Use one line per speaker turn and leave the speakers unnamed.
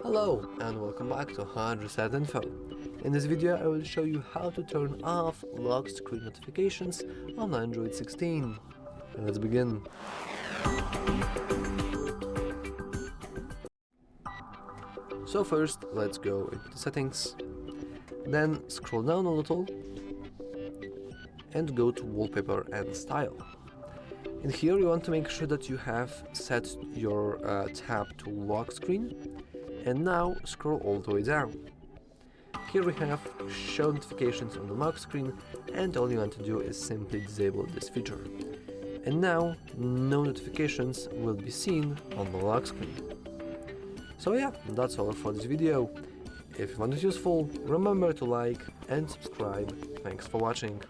Hello and welcome back to HardReset.Info. In this video I will show you how to turn off lock screen notifications on Android 16. Let's begin. So first let's go into the settings, then scroll down a little and go to Wallpaper and Style. In here you want to make sure that you have set your tab to lock screen, and now scroll all the way down. Here we have show notifications on the lock screen, and all you want to do is simply disable this feature. And now no notifications will be seen on the lock screen. So yeah, that's all for this video. If you found it useful, remember to like and subscribe. Thanks for watching.